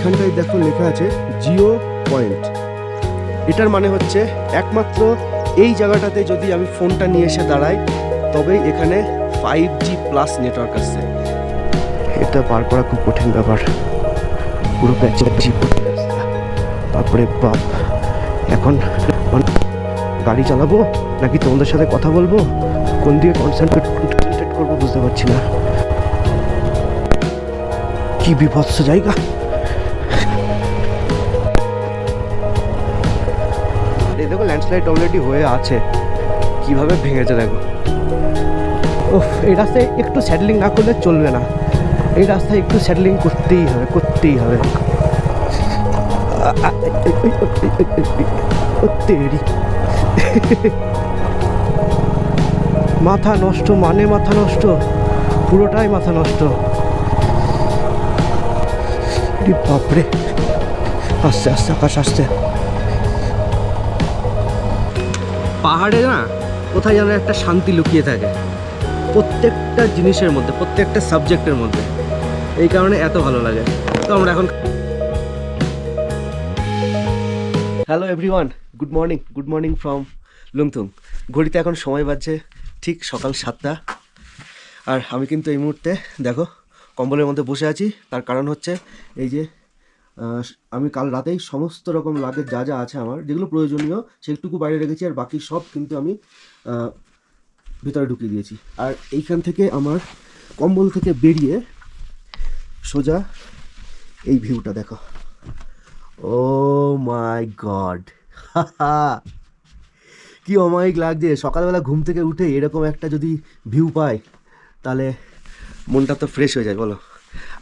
এইখানটায় দেখো লেখা আছে জিও পয়েন্ট। এটার মানে হচ্ছে একমাত্র এই জায়গাটাতে যদি আমি ফোনটা নিয়ে এসে দাঁড়াই তবেই এখানে 5G প্লাস নেটওয়ার্ক আসছে। এটা পার করা খুব কঠিন ব্যাপার, পুরো প্যাচে রাস্তা। তারপরে বাপ, এখন গাড়ি চালাবো নাকি তোমাদের সাথে কথা বলবো, কোন দিকে কনসেন্ট্রেট করবো বুঝতে পারছি না। কি বিভৎস জায়গা! এই দেখো ল্যান্ডস্লাইড অলরেডি হয়ে আছে, কিভাবে ভেঙেছে দেখো। ওহ, এই রাস্তায় একটু স্যাডলিং না করলে চলবে না, এই রাস্তায় একটু স্যাডলিং করতেই হবে, করতেই হবে। মাথা নষ্ট, মানে মাথা নষ্ট, পুরোটাই মাথা নষ্ট। বাপরে, আস্তে আস্তে আকাশ আসছে। পাহাড়ে না কোথায় যেন একটা শান্তি লুকিয়ে থাকে প্রত্যেকটা জিনিসের মধ্যে, প্রত্যেকটা সাবজেক্টের মধ্যে। এই কারণে এত ভালো লাগে। তো আমরা এখন hello everyone, good morning from Lungthung. ঘড়িতে এখন সময় বাজছে ঠিক সকাল 7টা। আর আমি কিন্তু এই মুহূর্তে দেখো কম্বলের মধ্যে বসে আছি। তার কারণ হচ্ছে এই যে আমি কাল রাতেই সমস্ত রকম লাগেজ যা যা আছে আমার, যেগুলো প্রয়োজনীয় সেটুকু বাইরে রেখেছি, আর বাকি সব কিন্তু আমি ভিতরে ঢুকিয়ে দিয়েছি। আর এইখান থেকে আমার কম্বল থেকে বেরিয়ে সোজা এই ভিউটা দেখো। ও মাই গড, কি অমায়িক লাগছে! সকালবেলা ঘুম থেকে উঠে এরকম একটা যদি ভিউ পাই তাহলে মনটা তো ফ্রেশ হয়ে যায় বলো।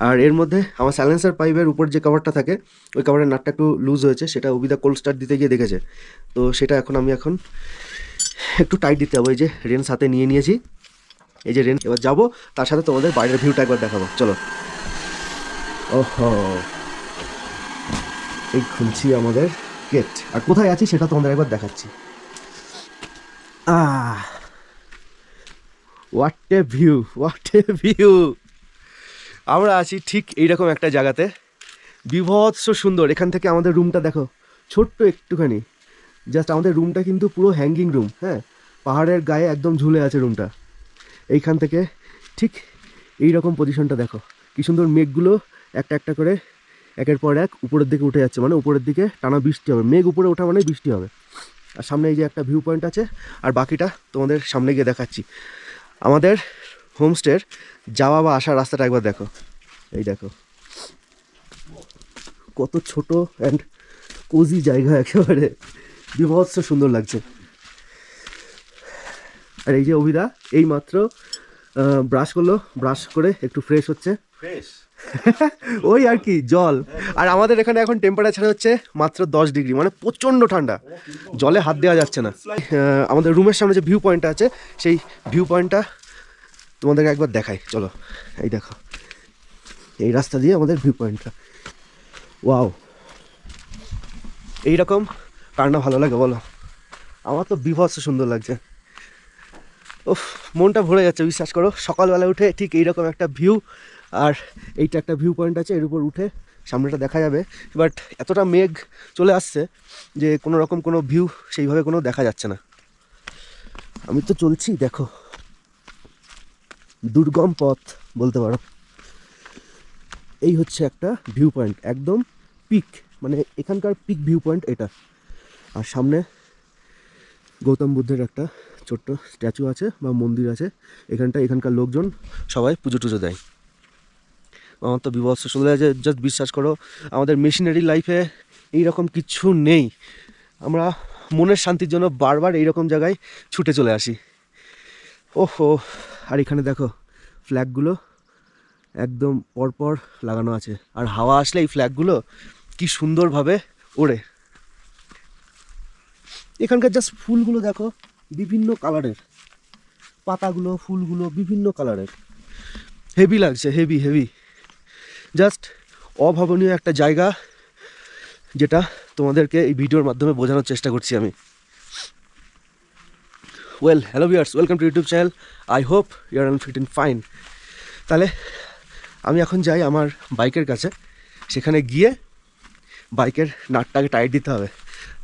আর এর মধ্যে আমার সাইলেন্সার পাইপের উপর যে কভারটা থাকে, ওই কভারের নাটটা একটু লুজ হয়েছে, সেটা অবিদা কোল্ড স্টার্ট দিতে গিয়ে দেখেছে। তো সেটা আমি এখন একটু টাইট দিতে হবে। এই যে রেন সাথে নিয়ে নিয়েছি, এই যে রেন। এবার যাবো, তার সাথে তোমাদের বাইরের ভিউটা একবার দেখাবো, চলো। ওহো, এই খুলছি আমাদের গেট, আর কোথায় আছি সেটা তোমাদের একবার দেখাচ্ছি। What a view, what a view! আমরা আছি ঠিক এইরকম একটা জায়গাতে, বিভৎস সুন্দর। এখান থেকে আমাদের রুমটা দেখো, ছোট্ট একটুখানি, জাস্ট আমাদের রুমটা কিন্তু পুরো হ্যাঙ্গিং রুম। হ্যাঁ, পাহাড়ের গায়ে একদম ঝুলে আছে রুমটা। এইখান থেকে ঠিক এই রকম পজিশনটা দেখো, কি সুন্দর। মেঘগুলো একটা একটা করে একের পর এক উপরের দিকে উঠে যাচ্ছে, মানে উপরের দিকে টানা বৃষ্টি হবে। মেঘ উপরে ওঠা মানে বৃষ্টি হবে। আর সামনে এই যে একটা ভিউ পয়েন্ট আছে, আর বাকিটা তোমাদের সামনে গিয়ে দেখাচ্ছি। আমাদের হোমস্টের যাওয়া বা আসার রাস্তাটা একবার দেখো, এই দেখো কত ছোট অ্যান্ড কোজি জায়গা, একেবারে বিভৎস সুন্দর লাগছে। আর এই যে অভিদা এই মাত্র ব্রাশ করলো, ব্রাশ করে একটু ফ্রেশ হচ্ছে, ওই আর কি জল। আর আমাদের এখানে এখন টেম্পারেচার হচ্ছে মাত্র 10 ডিগ্রি, মানে প্রচণ্ড ঠান্ডা, জলে হাত দেওয়া যাচ্ছে না। আমাদের রুমের সামনে যে ভিউ পয়েন্টটা আছে, সেই ভিউ পয়েন্টটা তোমাদেরকে একবার দেখাই, চলো। এই দেখো, এই রাস্তা দিয়ে আমাদের ভিউ পয়েন্টটা। ওয়াও, এইরকম কার না ভালো লাগে বলো? আমার তো বিভৎস সুন্দর লাগছে। ওফ, মনটা ভরে যাচ্ছে, বিশ্বাস করো। সকালবেলা উঠে ঠিক এইরকম একটা ভিউ, আর এইটা একটা ভিউ পয়েন্ট আছে, এর উপর উঠে সামনেটা দেখা যাবে। বাট এতটা মেঘ চলে আসছে যে কোনো রকম কোনো ভিউ সেইভাবে কোনো দেখা যাচ্ছে না। আমি তো চলছি দেখো, দুর্গম পথ বলতে পারো। এই হচ্ছে একটা ভিউ পয়েন্ট, একদম পিক, মানে এখানকার পিক ভিউ পয়েন্ট এটা। আর সামনে গৌতম বুদ্ধের একটা ছোট্ট স্ট্যাচু আছে বা মন্দির আছে। এখানকার লোকজন সবাই পুজো টুজো দেয়। আমার তো বিভৎস সুন্দর লাগে। জাস্ট বিশ্বাস করো, আমাদের মেশিনারি লাইফে এইরকম কিছু নেই। আমরা মনের শান্তির জন্য বারবার এইরকম জায়গায় ছুটে চলে আসি। ওহো, আর এখানে দেখো ফ্ল্যাগগুলো একদম পরপর লাগানো আছে, আর হাওয়া আসলে এই ফ্ল্যাগগুলো কি সুন্দরভাবে ওড়ে। এখানকার জাস্ট ফুলগুলো দেখো, বিভিন্ন কালারের পাতাগুলো, ফুলগুলো বিভিন্ন কালারের, হেভি লাগছে, হেভি হেভি। জাস্ট অভাবনীয় একটা জায়গা, যেটা তোমাদেরকে এই ভিডিওর মাধ্যমে বোঝানোর চেষ্টা করছি আমি। Well, hello viewers, welcome to YouTube channel. I hope you are all fit and fine. তাহলে আমি এখন যাই আমার বাইকের কাছে, সেখানে গিয়ে বাইকের নাটটাকে টাইট দিতে হবে,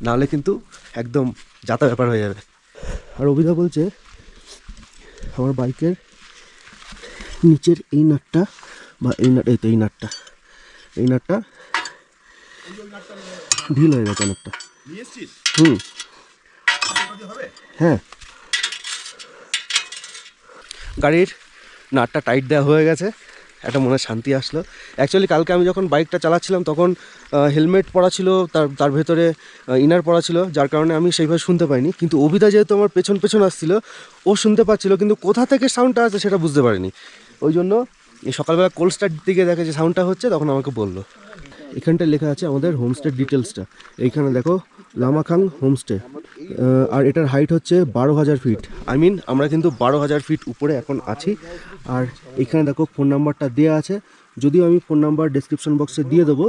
নাহলে কিন্তু একদম যাতা ব্যাপার হয়ে যাবে। আর অভিধা বলছে আমার বাইকের নিচের এই নাটটা বা এই নাট, এই তো এই নাটটা ঢিল হয়ে গেছে অনেকটা। হ্যাঁ, গাড়ির নাটটা টাইট দেওয়া হয়ে গেছে, একটা মনে শান্তি আসলো। অ্যাকচুয়ালি কালকে আমি যখন বাইকটা চালাচ্ছিলাম তখন হেলমেট পরা ছিল, তার ভেতরে ইনার পরা ছিল, যার কারণে আমি সেইভাবে শুনতে পাইনি। কিন্তু অভিধা যেহেতু আমার পেছন আসছিল, ও শুনতে পাচ্ছিল, কিন্তু কোথা থেকে সাউন্ডটা আসছে সেটা বুঝতে পারিনি। ওই জন্য এই সকালবেলা কোল্ড স্টার্ট দিকে দেখে যে সাউন্ডটা হচ্ছে, তখন আমাকে বললো। এখানটায় লেখা আছে আমাদের হোমস্টের ডিটেলসটা। এইখানে দেখো লামাখাং হোমস্টে, আর এটার হাইট হচ্ছে 12,000 ফিট। আমরা কিন্তু 12,000 ফিট উপরে এখন আছি। আর এখানে দেখো ফোন নাম্বারটা দেওয়া আছে, যদিও আমি ফোন নাম্বার ডেসক্রিপশন বক্সে দিয়ে দেবো,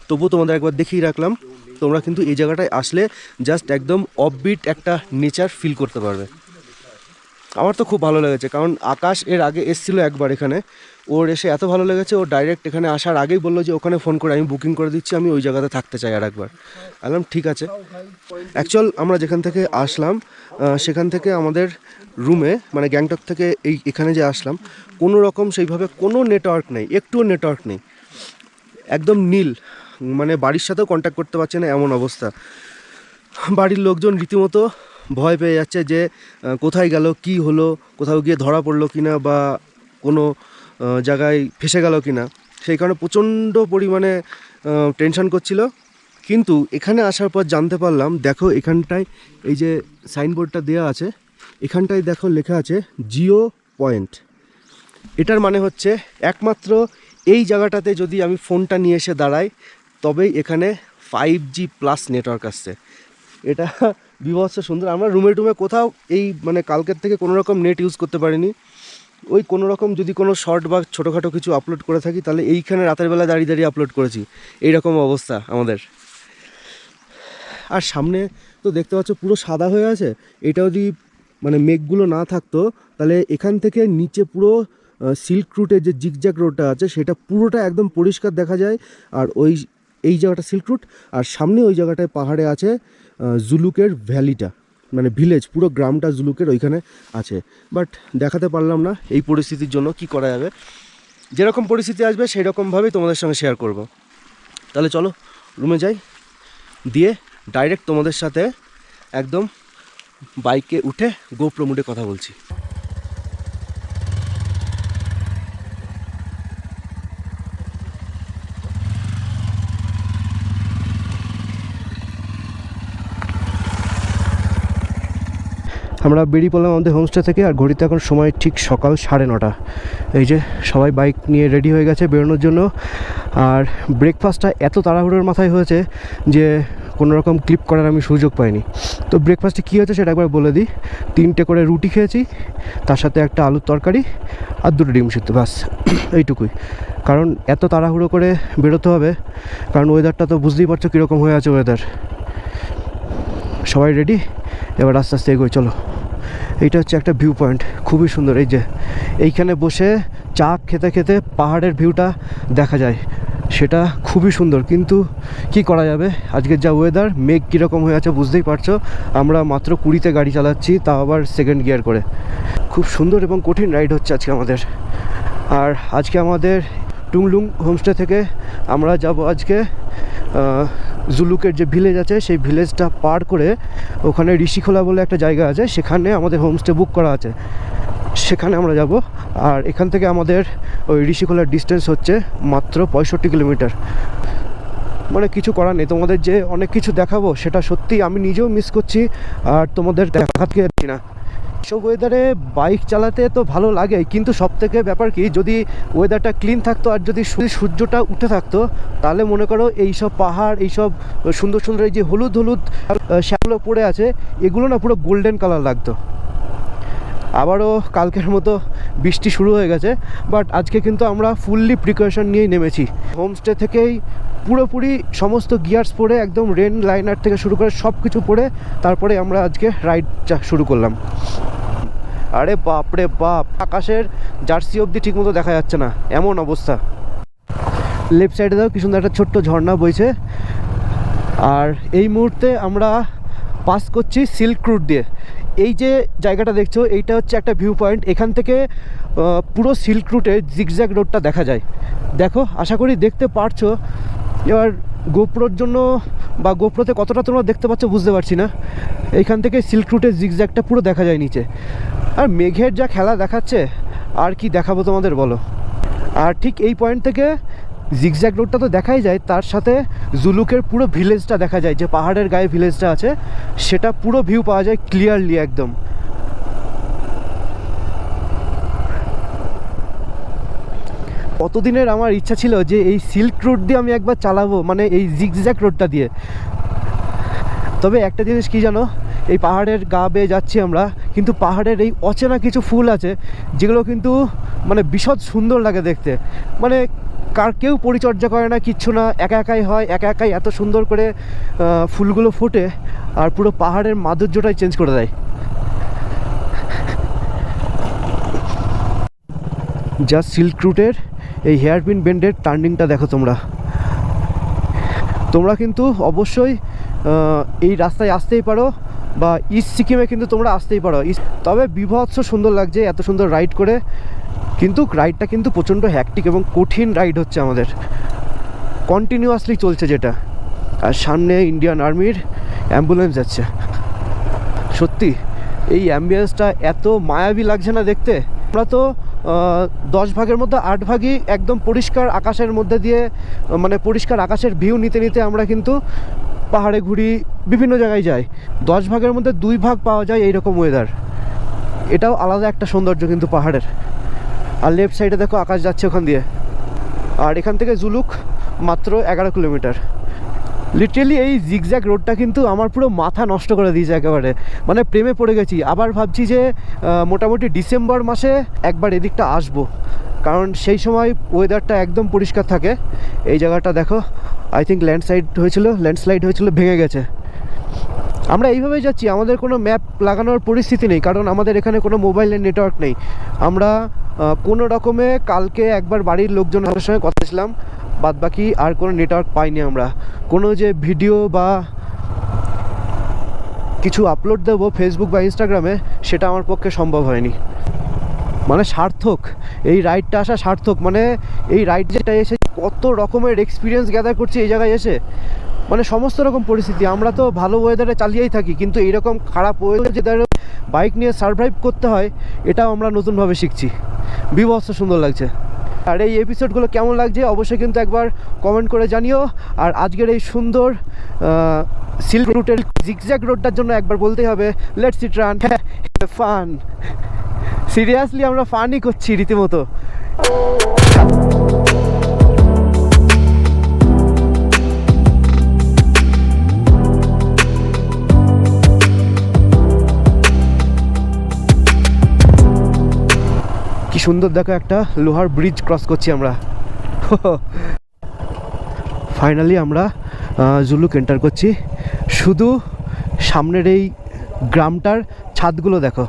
তবুও তোমাদের একবার দেখিয়ে রাখলাম। তোমরা কিন্তু এই জায়গাটায় আসলে জাস্ট একদম অফবিট একটা নেচার ফিল করতে পারবে। আমার তো খুব ভালো লেগেছে, কারণ আকাশ এর আগে এসেছিলো একবার এখানে, ওর এসে এত ভালো লেগেছে, ও ডাইরেক্ট এখানে আসার আগেই বললো যে ওখানে ফোন করে আমি বুকিং করে দিচ্ছি, আমি ওই জায়গাতে থাকতে চাই আর একবার। বললাম ঠিক আছে। অ্যাকচুয়াল আমরা যেখান থেকে আসলাম সেখান থেকে আমাদের রুমে, মানে গ্যাংটক থেকে এখানে যে আসলাম, কোনো রকম সেইভাবে কোনো নেটওয়ার্ক নেই, একটুও নেটওয়ার্ক নেই, একদম নীল, মানে বাড়ির সাথেও কন্ট্যাক্ট করতে পারছে না এমন অবস্থা। বাড়ির লোকজন রীতিমতো ভয় পেয়ে যাচ্ছে যে কোথায় গেল, কি হলো, কোথাও গিয়ে ধরা পড়লো কিনা, বা কোনো জায়গায় ফেসে গেল কিনা, সেই কারণে প্রচণ্ড পরিমাণে টেনশন করছিল। কিন্তু এখানে আসার পর জানতে পারলাম, দেখো এখানটায় এই যে সাইনবোর্ডটা দেওয়া আছে, এখানটায় দেখো লেখা আছে জিও পয়েন্ট। এটার মানে হচ্ছে একমাত্র এই জায়গাটাতে যদি আমি ফোনটা নিয়ে এসে দাঁড়াই, তবেই এখানে 5G প্লাস নেটওয়ার্ক আসছে। এটা বিভৎস সুন্দর। আমরা রুমে কোথাও এই মানে কালকের থেকে কোনো রকম নেট ইউজ করতে পারিনি। ওই কোনো রকম যদি কোনো শর্ট বা ছোটোখাটো কিছু আপলোড করে থাকি, তাহলে এইখানে রাতের বেলা দাঁড়িয়ে আপলোড করেছি, এইরকম অবস্থা আমাদের। আর সামনে তো দেখতে পাচ্ছ পুরো সাদা হয়ে আছে। এটা যদি মানে মেঘগুলো না থাকতো, তাহলে এখান থেকে নিচে পুরো সিল্ক রুটের যে জিগজ্যাগ রোডটা আছে, সেটা পুরোটা একদম পরিষ্কার দেখা যায়। আর এই জায়গাটা সিল্ক রুট, আর সামনে ওই জায়গাটায় পাহাড়ে আছে জুলুকের ভ্যালিটা, মানে ভিলেজ, পুরো গ্রামটা জুলুকের ওইখানে আছে। বাট দেখাতে পারলাম না এই পরিস্থিতির জন্য। কি করা যাবে, যেরকম পরিস্থিতি আসবে সেই রকমভাবেই তোমাদের সঙ্গে শেয়ার করব। তাহলে চলো রুমে যাই, দিয়ে ডাইরেক্ট তোমাদের সাথে একদম বাইকে উঠে গোপ্রো মোডে কথা বলছি। আমরা বেরিয়ে পড়লাম আমাদের হোমস্টে থেকে, আর ঘড়িতে এখন সময় ঠিক সকাল 9:30। এই যে সবাই বাইক নিয়ে রেডি হয়ে গেছে বেরোনোর জন্য। আর ব্রেকফাস্টটা এত তাড়াহুড়োর মাথায় হয়েছে যে কোনো রকম ক্লিপ করার আমি সুযোগ পাইনি। তো ব্রেকফাস্টে কী হয়েছে সেটা একবার বলে দিই। 3টে করে রুটি খেয়েছি, তার সাথে একটা আলুর তরকারি আর 2টো ডিম সিদ্ধ, ব্যাস এইটুকুই। কারণ এত তাড়াহুড়ো করে বেরোতে হবে, কারণ ওয়েদারটা তো বুঝতেই পারছো কীরকম হয়ে আছে ওয়েদার। সবাই রেডি, এবার আস্তে আস্তে এগোই, চলো। এইটা হচ্ছে একটা ভিউ পয়েন্ট, খুবই সুন্দর। এই যে এইখানে বসে চা খেতে খেতে পাহাড়ের ভিউটা দেখা যায়, সেটা খুবই সুন্দর। কিন্তু কি করা যাবে, আজকের যা ওয়েদার, মেঘ কীরকম হয়ে আছে বুঝতেই পারছো। আমরা মাত্র 20তে গাড়ি চালাচ্ছি, তাও আবার সেকেন্ড গিয়ার করে। খুব সুন্দর এবং কঠিন রাইড হচ্ছে আজকে আমাদের। আর আজকে আমাদের টুংলুং হোমস্টে থেকে আমরা যাব আজকে জুলুকের যে ভিলেজ আছে, সেই ভিলেজটা পার করে ওখানে ঋষিখোলা বলে একটা জায়গা আছে, সেখানে আমাদের হোমস্টে বুক করা আছে, সেখানে আমরা যাব। আর এখান থেকে আমাদের ওই ঋষিখোলার ডিস্টেন্স হচ্ছে মাত্র 65 কিলোমিটার। মানে কিছু করার নেই, তোমাদের যে অনেক কিছু দেখাবো সেটা সত্যি আমি নিজেও মিস করছি, আর তোমাদের দেখাতে পারছি না। সব ওয়েদারে বাইক চালাতে তো ভালো লাগে, কিন্তু সবথেকে ব্যাপার কি, যদি ওয়েদারটা ক্লিন থাকতো আর যদি সূর্যটা উঠে থাকতো, তাহলে মনে করো এইসব পাহাড়, এইসব সুন্দর সুন্দর এই যে হলুদ হলুদ শ্যাগুলো পড়ে আছে, এগুলো না পুরো গোল্ডেন কালার লাগতো। আবারও কালকের মতো বৃষ্টি শুরু হয়ে গেছে, বাট আজকে কিন্তু আমরা ফুললি প্রিকশন নিয়েই নেমেছি। হোমস্টে থেকেই পুরোপুরি সমস্ত গিয়ার্স পরে, একদম রেন লাইনার থেকে শুরু করে সব কিছু পরে তারপরে আমরা আজকে রাইডটা শুরু করলাম। আরে বাপরে বাপ, আকাশের জার্সি অবধি ঠিকমতো দেখা যাচ্ছে না, এমন অবস্থা। লেফট সাইডে দাও কি সুন্দর একটা ছোট্ট ঝর্ণা বইছে। আর এই মুহূর্তে আমরা পাস করছি সিল্ক রুট দিয়ে। এই যে জায়গাটা দেখছো এইটা হচ্ছে একটা ভিউ পয়েন্ট, এখান থেকে পুরো সিল্ক রুটে জিগজ্যাগ রোডটা দেখা যায়। দেখো, আশা করি দেখতে পারছো। এবার গোপ্রোর জন্য বা গোপ্রোতে কতটা তোমরা দেখতে পাচ্ছ বুঝতে পারছি না, এইখান থেকে সিল্ক রুটের জিগজ্যাগটা পুরো দেখা যায় নিচে। আর মেঘের যা খেলা দেখাচ্ছে, আর কি দেখাবো তোমাদের বলো। আর ঠিক এই পয়েন্ট থেকে জিগজ্যাগ রোডটা তো দেখাই যায়, তার সাথে জুলুকের পুরো ভিলেজটা দেখা যায়, যে পাহাড়ের গায়ে ভিলেজটা আছে সেটা পুরো ভিউ পাওয়া যায় ক্লিয়ারলি একদম। কতদিনের আমার ইচ্ছা ছিল যে এই সিল্ক রুট দিয়ে আমি একবার চালাবো, মানে এই জিগজ্যাগ রোডটা দিয়ে। তবে একটা জিনিস কি জানো, এই পাহাড়ের গা বেয়ে যাচ্ছি আমরা, কিন্তু পাহাড়ের এই অচেনা কিছু ফুল আছে যেগুলো কিন্তু মানে বিশদ সুন্দর লাগে দেখতে। মানে কেউ পরিচর্যা করে না, কিচ্ছু না, একা একাই হয়, একা একাই এত সুন্দর করে ফুলগুলো ফোটে আর পুরো পাহাড়ের মাধুর্যটাই চেঞ্জ করে দেয়। জাস্ট সিল্ক রুটের এই হেয়ারপিন বেন্ডের টার্নিংটা দেখো তোমরা কিন্তু অবশ্যই এই রাস্তায় আসতেই পারো, বা ইস্ট সিকিমে কিন্তু তোমরা আসতেই পারো। তবে বিভৎস সুন্দর লাগছে এত সুন্দর রাইড করে, কিন্তু রাইডটা কিন্তু প্রচণ্ড হ্যাকটিক এবং কঠিন রাইড হচ্ছে আমাদের, কন্টিনিউয়াসলি চলছে যেটা। আর সামনে ইন্ডিয়ান আর্মির অ্যাম্বুলেন্স যাচ্ছে। সত্যি এই অ্যাম্বুলেন্সটা এত মায়াবী লাগছে না দেখতে। আমরা তো 10 ভাগের মধ্যে 8 ভাগই একদম পরিষ্কার আকাশের মধ্যে দিয়ে, মানে পরিষ্কার আকাশের ভিউ নিতে নিতে আমরা কিন্তু পাহাড়ে ঘুরি, বিভিন্ন জায়গায় যাই। 10 ভাগের মধ্যে 2 ভাগ পাওয়া যায় এইরকম ওয়েদার। এটাও আলাদা একটা সৌন্দর্য কিন্তু পাহাড়ের। আর লেফট সাইডে দেখো আকাশ যাচ্ছে ওখান দিয়ে। আর এখান থেকে জুলুক মাত্র 11 কিলোমিটার। লিটারেলি এই জিগজ্যাগ রোডটা কিন্তু আমার পুরো মাথা নষ্ট করে দিয়েছে একেবারে, মানে প্রেমে পড়ে গেছি। আবার ভাবছি যে মোটামুটি ডিসেম্বর মাসে একবার এদিকটা আসবো, কারণ সেই সময় ওয়েদারটা একদম পরিষ্কার থাকে। এই জায়গাটা দেখো, আই থিঙ্ক ল্যান্ডস্লাইড হয়েছিল, ভেঙে গেছে। আমরা এইভাবেই যাচ্ছি, আমাদের কোনো ম্যাপ লাগানোর পরিস্থিতি নেই, কারণ আমাদের এখানে কোনো মোবাইলের নেটওয়ার্ক নেই। আমরা কোনো রকমে কালকে একবার বাড়ির লোকজনের সঙ্গে কথা ছিলাম, বাদ বাকি আর কোনো নেটওয়ার্ক পাইনি আমরা। কোনো যে ভিডিও বা কিছু আপলোড দেবো ফেসবুক বা ইনস্টাগ্রামে, সেটা আমার পক্ষে সম্ভব হয়নি। মানে সার্থক, এই রাইডটা আসা সার্থক। মানে এই রাইড যেটা এসে কত রকমের এক্সপিরিয়েন্স গ্যাদার করছি এই জায়গায় এসে, মানে সমস্ত রকম পরিস্থিতি। আমরা তো ভালো ওয়েদারে চালিয়েই থাকি, কিন্তু এইরকম খারাপ ওয়েদারে যেটা বাইক নিয়ে সারভাইভ করতে হয়, এটাও আমরা নতুনভাবে শিখছি। বিভৎস সুন্দর লাগছে। আর এই এপিসোডগুলো কেমন লাগছে অবশ্যই কিন্তু একবার কমেন্ট করে জানিও। আর আজকের এই সুন্দর সিল্ক রুটের জিগজ্যাগ রোডটার জন্য একবার বলতেই হবে, let's eat run fun. Seriously আমরা ফানই করছি রীতিমতো। কি সুন্দর দেখো, একটা লোহার ব্রিজ ক্রস করছি আমরা। ফাইনালি আমরা জুলুক এন্টার করছি। শুধু সামনের এই গ্রামটার ছাদগুলো দেখো,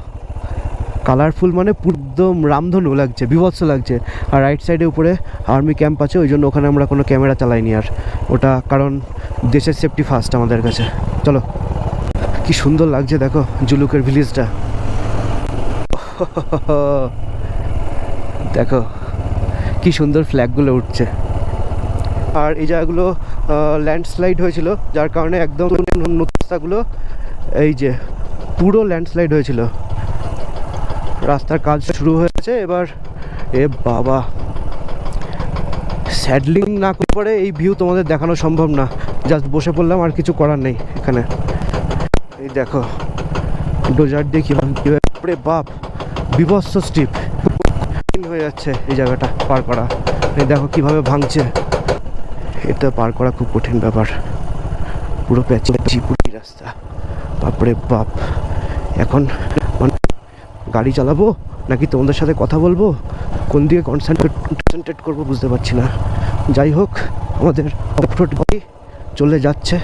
কালারফুল, মানে একদম রামধনু লাগছে, বিভৎস লাগছে। আর রাইট সাইডে উপরে আর্মি ক্যাম্প আছে, ওই জন্য ওখানে আমরা কোনো ক্যামেরা চালাইনি আর, ওটা কারণ দেশের সেফটি ফার্স্ট আমাদের কাছে। চলো, কি সুন্দর লাগছে দেখো জুলুকের ভিলেজটা। দেখো কি সুন্দর ফ্ল্যাগগুলো উঠছে। আর এই জায়গাগুলো ল্যান্ডস্লাইড হয়েছিল, যার কারণে একদম রাস্তাগুলো এই যে পুরো ল্যান্ডস্লাইড হয়েছিল। রাস্তার কাজ শুরু হয়েছে এবার। এ বাবা, স্যাডলিং না করে পরে এই ভিউ তোমাদের দেখানো সম্ভব না, জাস্ট বসে পড়লাম, আর কিছু করার নেই এখানে। এই দেখো ডোজার দিয়ে কীভাবে, বাপ বিভৎস স্টিপ হয়ে যাচ্ছে এই জায়গাটা পার করা। এই দেখো কিভাবে ভাঙছে, এটা পার করা খুব কঠিন ব্যাপার। পুরো প্যাচি রাস্তা, বাপরে বাপ। এখন মানে গাড়ি চালাবো নাকি তোমাদের সাথে কথা বলবো, কোন দিকে কনসেন্ট্রেট করবো বুঝতে পারছি না। যাই হোক, আমাদের অফরোড গাড়ি চলে যাচ্ছে,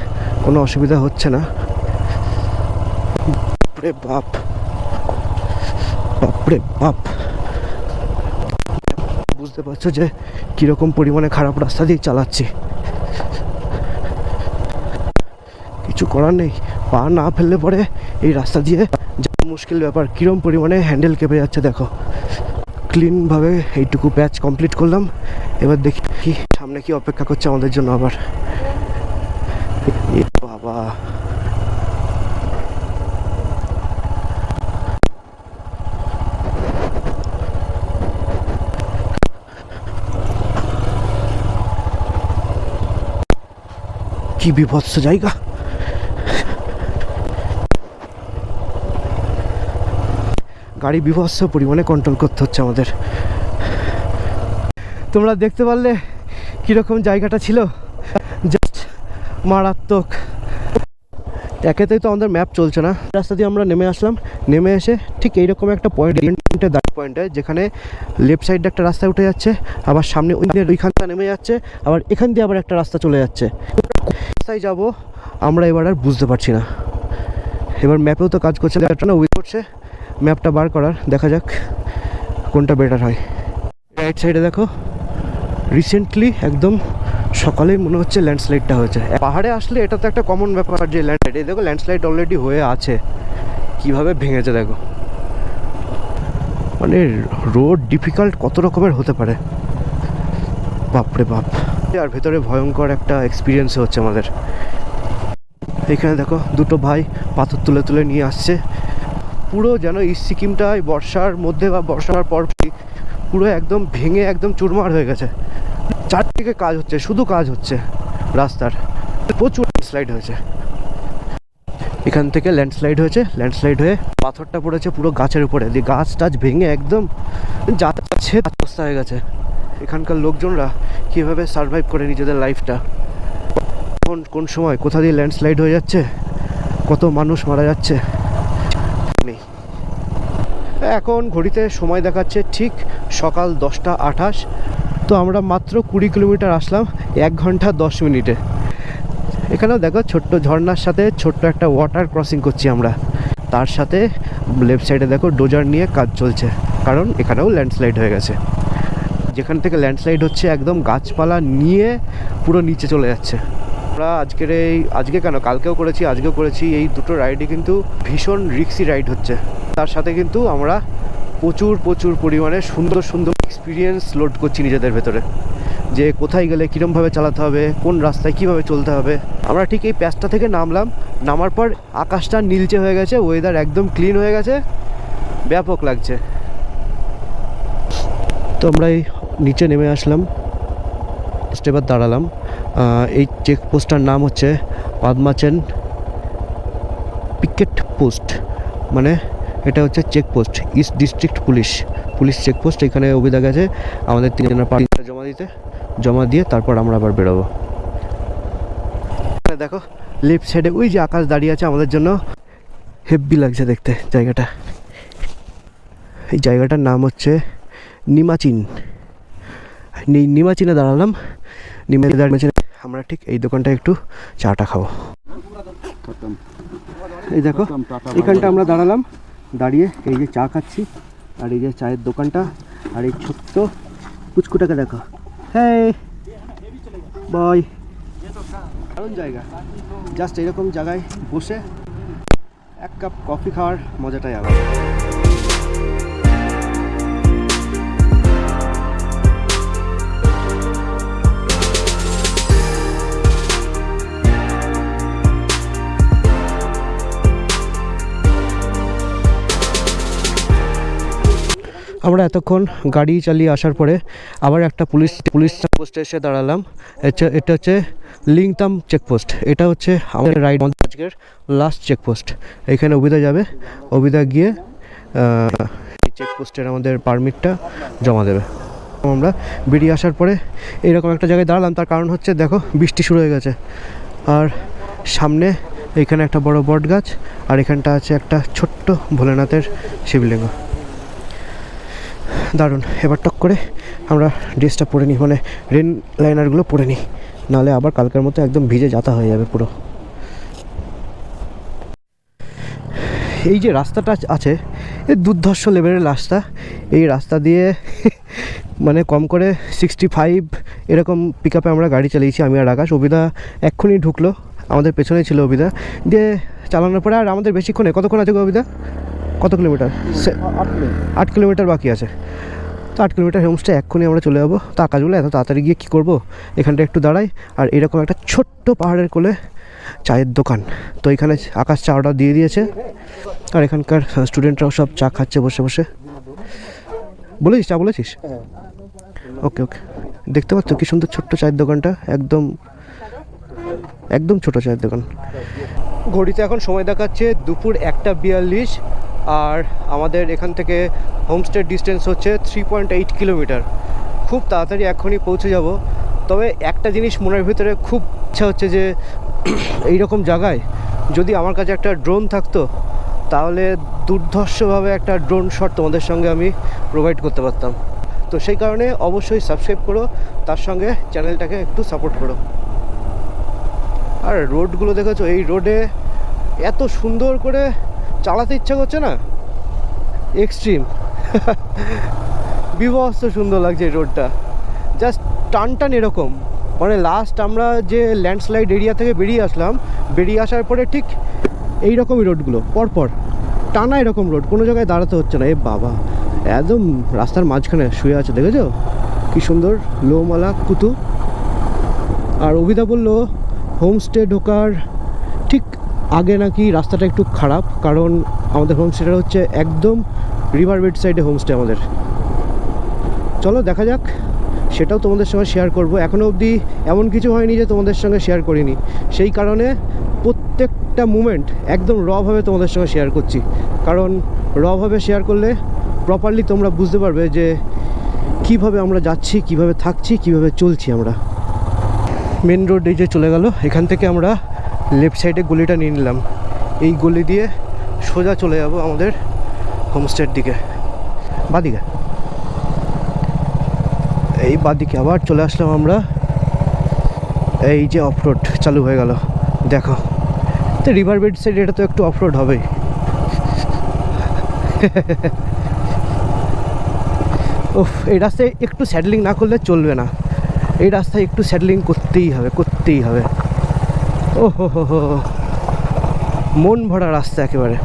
কোনো অসুবিধা হচ্ছে না। বাপরে বাপ, বাপরে বাপ, বুঝতে বুঝতে পারছো যে কীরকম পরিমাণে খারাপ রাস্তা দিয়ে চালাচ্ছি। কিছু করার নেই, পা না ফেললে পরে এই রাস্তা দিয়ে যাওয়া মুশকিল ব্যাপার। কীরকম পরিমাণে হ্যান্ডেল কেঁপে যাচ্ছে দেখো। ক্লিনভাবে এইটুকু প্যাচ কমপ্লিট করলাম, এবার দেখি কি সামনে কি অপেক্ষা করছে আমাদের জন্য আবার। বাবা, কি বিভৎস জায়গা। গাড়ি বিভৎস পরিমাণে কন্ট্রোল করতে হচ্ছে আমাদের। তোমরা দেখতে পারলে কীরকম জায়গাটা ছিল, জাস্ট মারাত্মক। একেতেই তো আমাদের ম্যাপ চলছে না, রাস্তা দিয়ে আমরা নেমে আসলাম, নেমে এসে ঠিক এইরকম একটা পয়েন্টে যেখানে লেফট সাইডে একটা রাস্তা উঠে যাচ্ছে, আবার সামনে ওইখানটা নেমে যাচ্ছে, আবার এখান দিয়ে আবার একটা রাস্তা চলে যাচ্ছে। রাস্তায় যাবো আমরা এবার আর বুঝতে পারছি না। এবার ম্যাপেও তো কাজ করছে না, উইথ করছে ম্যাপটা বার করার, দেখা যাক কোনটা বেটার হয়। রাইট সাইডে দেখো, রিসেন্টলি একদম সকালেই মনে হচ্ছে ল্যান্ডস্লাইডটা হয়েছে। পাহাড়ে আসলে এটা তো একটা কমন ব্যাপার যে ল্যান্ডস্লাইড, এই দেখো ল্যান্ডস্লাইড অলরেডি হয়ে আছে, কিভাবে ভেঙেছে দেখো। মানে রোড ডিফিকাল্ট কত রকমের হতে পারে, বাপরে বাপ। আর ভেতরে ভয়ঙ্কর একটা এক্সপিরিয়েন্স হচ্ছে আমাদের। এখানে দেখো দুটো ভাই পাথর তুলে তুলে নিয়ে আসছে, পুরো যেন এই সিকিমটায় বর্ষার মধ্যে বা বর্ষার পর পুরো একদম ভেঙে একদম চুরমার হয়ে গেছে। চারদিকে কাজ হচ্ছে, শুধু কাজ হচ্ছে রাস্তার, প্রচুর ল্যান্ডস্লাইড হয়েছে। এখান থেকে ল্যান্ডস্লাইড হয়েছে, ল্যান্ডস্লাইড হয়ে পাথরটা পড়েছে পুরো গাছের উপরে, দিয়ে গাছ টাছ ভেঙে একদম যাচ্ছে অবস্থা হয়ে গেছে। এখানকার লোকজনরা কীভাবে সারভাইভ করে নিজেদের লাইফটা, কোন সময় কোথা দিয়ে ল্যান্ডস্লাইড হয়ে যাচ্ছে, কত মানুষ মারা যাচ্ছে নেই। এখন ঘড়িতে সময় দেখাচ্ছে ঠিক সকাল 10টা 28। তো আমরা মাত্র 20 কিলোমিটার আসলাম 1 ঘন্টা 10 মিনিটে। এখানেও দেখো ছোট্ট ঝর্ণার সাথে ছোট্ট একটা ওয়াটার ক্রসিং করছি আমরা, তার সাথে লেফট সাইডে দেখো ডোজার নিয়ে কাজ চলছে, কারণ এখানেও ল্যান্ডস্লাইড হয়ে গেছে। যেখান থেকে ল্যান্ডস্লাইড হচ্ছে একদম গাছপালা নিয়ে পুরো নিচে চলে যাচ্ছে। আমরা আজকে কেন কালকেও করেছি, আজকেও করেছি, এই দুটো রাইডই কিন্তু ভীষণ রিস্কি রাইড হচ্ছে। তার সাথে কিন্তু আমরা প্রচুর পরিমাণে সুন্দর সুন্দর এক্সপিরিয়েন্স লোড করছি নিজেদের ভেতরে, যে কোথায় গেলে কীরমভাবে চালাতে হবে, কোন রাস্তায় কীভাবে চলতে হবে। আমরা ঠিক এই প্যাচটা থেকে নামার পর আকাশটা নীলচে হয়ে গেছে, ওয়েদার একদম ক্লিন হয়ে গেছে, ব্যাপক লাগছে। তো আমরা এই নিচে নেমে আসলাম, এবার দাঁড়ালাম। এই চেকপোস্টটার নাম হচ্ছে পাদমাচেন পিকেট পোস্ট, মানে এটা হচ্ছে checkpost, east district police checkpost. এখানে অভিযোগ গেছে আমাদের 3 জনের পার্টিটা জমা দিয়ে তারপর আমরা আবার বেরোবো। দেখো লেফট সাইডে ওই যে আকাশ দাঁড়িয়ে আছে আমাদের জন্য, হেভি লাগছে দেখতে জায়গাটা। এই জায়গাটার নাম হচ্ছে নিমাচিন। নিমাচিনে দাঁড়ালাম, নিমাচিনে আমরা ঠিক এই দোকানটায় একটু চাটা খাবো। এই দেখো এখানটা আমরা দাঁড়ালাম, দাঁড়িয়ে এই যে চা খাচ্ছি, আর এই যে চায়ের দোকানটা, আর এই ছোট্ট পুচকুটাকে দেখো, হ্যাঁ বয়, দারুণ জায়গা। জাস্ট এরকম জায়গায় বসে 1 কাপ কফি খাওয়ার মজাটাই আলাদা। আমরা এতক্ষণ গাড়ি চালিয়ে আসার পরে আবার একটা পুলিশ চেকপোস্টে এসে দাঁড়ালাম। এটা হচ্ছে লিংতাম চেকপোস্ট। এটা হচ্ছে আমাদের আজকের লাস্ট চেকপোস্ট। এখানে অভিদা যাবে, অভিদা গিয়ে এই চেকপোস্টের আমাদের পারমিটটা জমা দেবে। আমরা বেরিয়ে আসার পরে এইরকম একটা জায়গায় দাঁড়ালাম, তার কারণ হচ্ছে দেখো বৃষ্টি শুরু হয়ে গেছে, আর সামনে এইখানে একটা বড় বট গাছ, আর এখানটা আছে একটা ছোট্ট ভোলেনাথের শিবলিঙ্গ। দারুণ। এবার টক করে আমরা ড্রেসটা পরে নিই, মানে রেন লাইনারগুলো পরে নিই, নাহলে আবার কালকের মতো একদম ভিজে যাতা হয়ে যাবে পুরো। এই যে রাস্তাটা আছে, এই দুর্ধর্ষ লেভেলের রাস্তা। এই রাস্তা দিয়ে মানে কম করে 65 এরকম পিক আপে আমরা গাড়ি চালিয়েছি আমি আর আকাশ। অবিদা এক্ষুনি ঢুকলো, আমাদের পেছনেই ছিল অবিদা। দিয়ে চালানোর পরে আর আমাদের বেশিক্ষণে, কতক্ষণ আছে গো অবিদা? কত কিলোমিটার? 8 কিলোমিটার বাকি আছে। তো 8 কিলোমিটার হোমস্টে এক্ষুনি আমরা চলে যাবো। তো আকাশগুলো এত তাড়াতাড়ি গিয়ে কী করবো, এখানটা একটু দাঁড়াই। আর এরকম একটা ছোট্ট পাহাড়ের কোলে চায়ের দোকান। তো এখানে আকাশ চা অর্ডার দিয়ে দিয়েছে, আর এখানকার স্টুডেন্টরাও সব চা খাচ্ছে বসে বসে। বলেছিস চা বলেছিস? ওকে ওকে। দেখতে পাচ্ছ কি সুন্দর ছোট্ট চায়ের দোকানটা, একদম একদম ছোট চায়ের দোকান। ঘড়িতে এখন সময় দেখাচ্ছে দুপুর 1:42, আর আমাদের এখান থেকে হোমস্টের ডিস্টেন্স হচ্ছে 3.8 কিলোমিটার। খুব তাড়াতাড়ি এখনই পৌঁছে যাব। তবে একটা জিনিস মনের ভিতরে খুব ইচ্ছা হচ্ছে যে এই রকম জায়গায় যদি আমার কাছে একটা ড্রোন থাকতো, তাহলে দুর্ধর্ষভাবে একটা ড্রোন শট তোমাদের সঙ্গে আমি প্রোভাইড করতে পারতাম। তো সেই কারণে অবশ্যই সাবস্ক্রাইব করো, তার সঙ্গে চ্যানেলটাকে একটু সাপোর্ট করো। আর রোডগুলো দেখেছো, এই রোডে এত সুন্দর করে চালাতে ইচ্ছা করছে না, এক্সট্রিম। বিভৎস সুন্দর লাগছে এই রোডটা, জাস্ট টান টান এরকম। মানে লাস্ট আমরা যে ল্যান্ডস্লাইড এরিয়া থেকে বেরিয়ে আসলাম, বেরিয়ে আসার পরে ঠিক এই রকমই রোডগুলো পরপর টানা এরকম রোড, কোনো জায়গায় দাঁড়াতে হচ্ছে না। এ বাবা, একদম রাস্তার মাঝখানে শুয়ে আছে, দেখেছো কি সুন্দর লোমালা কুতু। আর অভিদা বলল হোমস্টে ঢোকার ঠিক আগে নাকি রাস্তাটা একটু খারাপ, কারণ আমাদের হোমস্টেটা হচ্ছে একদম রিভার বেড সাইডে হোমস্টে আমাদের। চলো দেখা যাক, সেটাও তোমাদের সঙ্গে শেয়ার করব। এখনও অবধি এমন কিছু হয়নি যে তোমাদের সঙ্গে শেয়ার করিনি, সেই কারণে প্রত্যেকটা মুমেন্ট একদম রভাবে তোমাদের সঙ্গে শেয়ার করছি। কারণ রভাবে শেয়ার করলে প্রপারলি তোমরা বুঝতে পারবে যে কিভাবে আমরা যাচ্ছি, কিভাবে থাকছি, কিভাবে চলছি আমরা। মেন রোড এই যে চলে গেল, এখান থেকে আমরা লেফট সাইডে গলিটা নিয়ে নিলাম। এই গলি দিয়ে সোজা চলে যাব আমাদের হোমস্টের দিকে, বাদিকে। এই বাদিকে আবার চলে আসলাম আমরা। এই যে অফরোড চালু হয়ে গেল, দেখো তো রিভার বেড সাইড, এটা তো একটু অফরোড হবেই। ওহ, এই রাস্তায় একটু স্যাডলিং না করলে চলবে না, এই রাস্তায় একটু স্যাডলিং করতেই হবে, করতেই হবে। ও হো হো হো, মন ভরা রাস্তা, একেবারে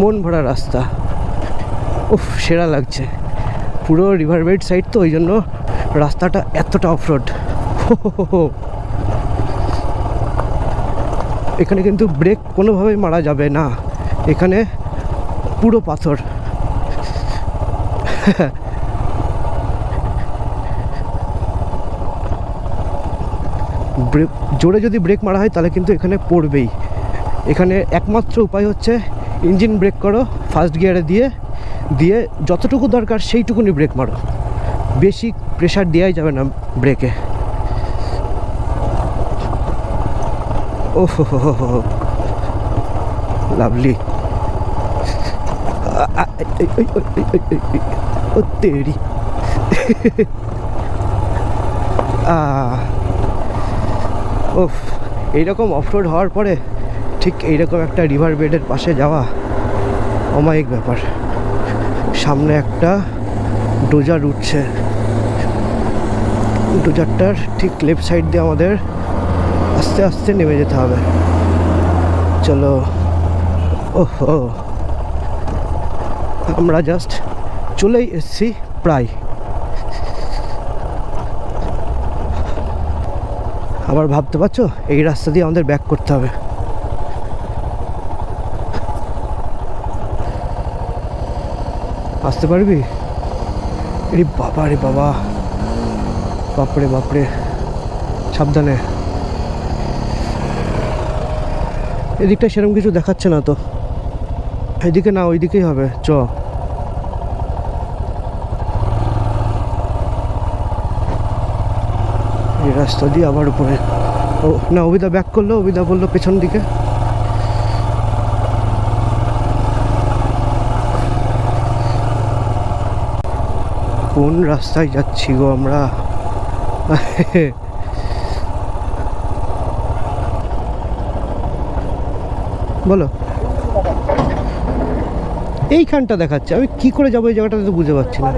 মন ভরা রাস্তা। উফ, সেরা লাগছে। পুরো রিভার বেড সাইড তো, ওই জন্য রাস্তাটা এতটা অফরোড। এখানে কিন্তু ব্রেক কোনোভাবেই মারা যাবে না, এখানে পুরো পাথর। ব্রেক জোরে যদি ব্রেক মারা হয় তাহলে কিন্তু এখানে পড়বেই। এখানে একমাত্র উপায় হচ্ছে ইঞ্জিন ব্রেক করো ফার্স্ট গিয়ারে দিয়ে দিয়ে যতটুকু দরকার সেইটুকুনি ব্রেক মারো, বেশি প্রেশার দেওয়াই যাবে না ব্রেকে। ও হো হো হো, লাভলি। ও তেরি। ওফ, এইরকম অফরোড হওয়ার পরে ঠিক এইরকম একটা রিভার বেডের পাশে যাওয়া অমায়িক ব্যাপার। সামনে একটা ডোজার উঠছে, ডোজারটার ঠিক লেফট সাইড দিয়ে আমাদের আস্তে আস্তে নেমে যেতে হবে। চলো। ওহো, আমরা জাস্ট চলেই এসেছি প্রায়। আবার ভাবতে পারছো এই রাস্তা দিয়ে আমাদের ব্যাক করতে হবে। আসতে পারবি? রে বাবা, রে বাবা, বাপরে বাপরে, সাবধানে। এদিকটা সেরকম কিছু দেখাচ্ছে না তো, এদিকে না ওইদিকেই হবে। চ, এই রাস্তা দিয়ে আবার উপরে। ও না, অবিদা ব্যাক করলো, অবিদা বললো পেছন দিকে। কোন রাস্তায় যাচ্ছি গো আমরা? বলো। এইখানটা দেখাচ্ছে, আমি কি করে যাবো এই জায়গাটাতে তো বুঝতে পারছি না।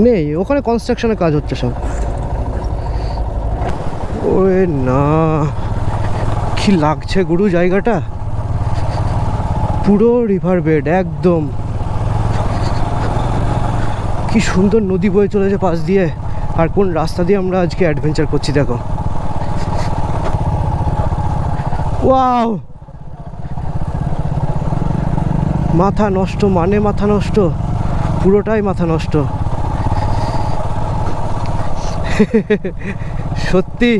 নেই, ওখানে কনস্ট্রাকশনের কাজ হচ্ছে সব। ওরে না, কি লাগছে গুরু জায়গাটা, পুরো রিভার বেড একদম। কি সুন্দর নদী বয়ে চলেছে পাশ দিয়ে, আর কোন রাস্তা দিয়ে আমরা আজকে অ্যাডভেঞ্চার করছি দেখো। ওয়াও, মাথা নষ্ট, মানে মাথা নষ্ট, পুরোটাই মাথা নষ্ট। সত্যি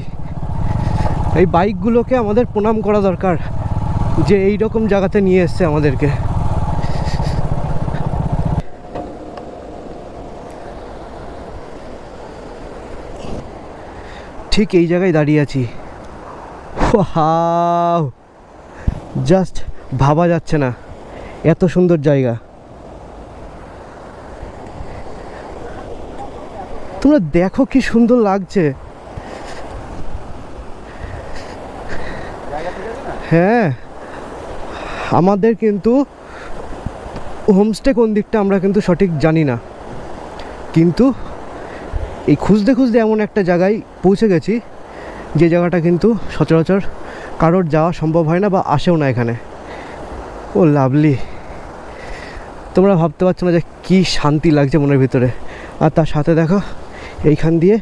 এই বাইকগুলোকে আমাদের প্রণাম করা দরকার যে এই রকম জায়গাতে নিয়ে এসছে আমাদেরকে। ঠিক এই জায়গায় দাঁড়িয়ে আছি, ওয়াও, জাস্ট ভাবা যাচ্ছে না এত সুন্দর জায়গা। তোমরা দেখো কি সুন্দর লাগছে। হ্যাঁ, আমাদের কিন্তু হোমস্টে কোন দিকটা আমরা কিন্তু সঠিক জানি না, কিন্তু এই খুঁজতে খুঁজতে এমন একটা জায়গায় পৌঁছে গেছি যে জায়গাটা কিন্তু সচরাচর কারোর যাওয়া সম্ভব হয় না বা আসেও না এখানে। ও লাভলি, তোমরা ভাবতে পারছো না যে কী শান্তি লাগছে মনের ভিতরে। আর তার সাথে দেখো এইখান দিয়ে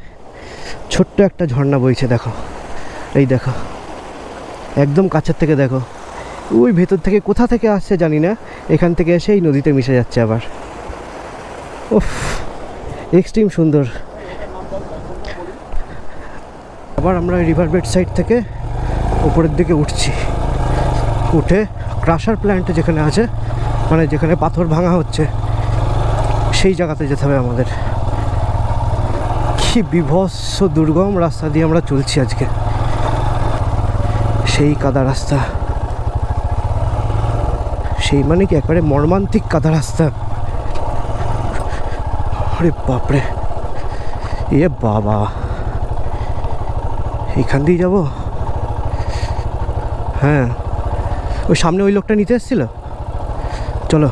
ছোট্ট একটা ঝর্ণা বইছে, দেখো, এই দেখো, একদম কাছের থেকে দেখো। ওই ভেতর থেকে কোথা থেকে আসছে জানি না, এখান থেকে এসে এই নদীতে মিশে যাচ্ছে আবার। ওফ, এক্সট্রিম সুন্দর। আবার আমরা রিভার বেড সাইড থেকে উপরের দিকে উঠছি, উঠে ক্রাশার প্ল্যান্ট যেখানে আছে, মানে যেখানে পাথর ভাঙা হচ্ছে, সেই জায়গাতে যেতে হবে আমাদের। কি বিভৎস দুর্গম রাস্তা দিয়ে আমরা চলছি আজকে, সেই কাদা রাস্তা, সেই মানে কি একেবারে মর্মান্তিক কাদা রাস্তা। আরে বাপরে, এ বাবা, এখান দিয়ে যাবো? হ্যাঁ, ওই সামনে ওই লোকটা নিতে এসেছিল। চলো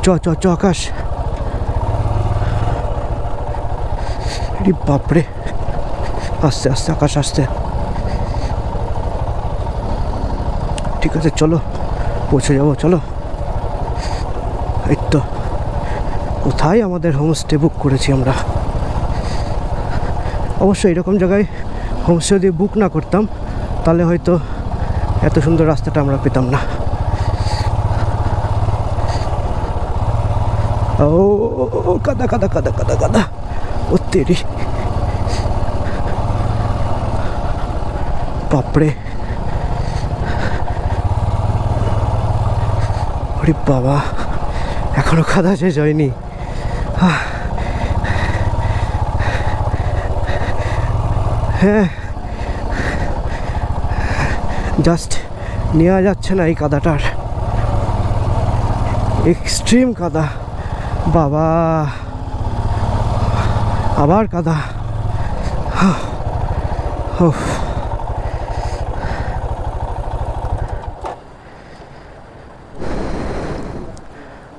চ চ চ আকাশ। আরে বাপরে, আস্তে আস্তে আকাশ, আসতে। ঠিক আছে চলো, পৌঁছে যাবো, চলো। এই তো কোথায় আমাদের হোমস্টে বুক করেছি আমরা। অবশ্যই এরকম জায়গায় হোমস্টে যদি বুক না করতাম তাহলে হয়তো এত সুন্দর রাস্তাটা আমরা পেতাম না। ও কাদা কাদা কাদা কাদা কাদা, ও তেরি বাপরে, ওরে বাবা, এখনো কাদা শেষ হয়নি। হ্যাঁ, জাস্ট নেওয়া যাচ্ছে না এই কাদাটার, এক্সট্রিম কাদা। বাবা, আবার কাদা।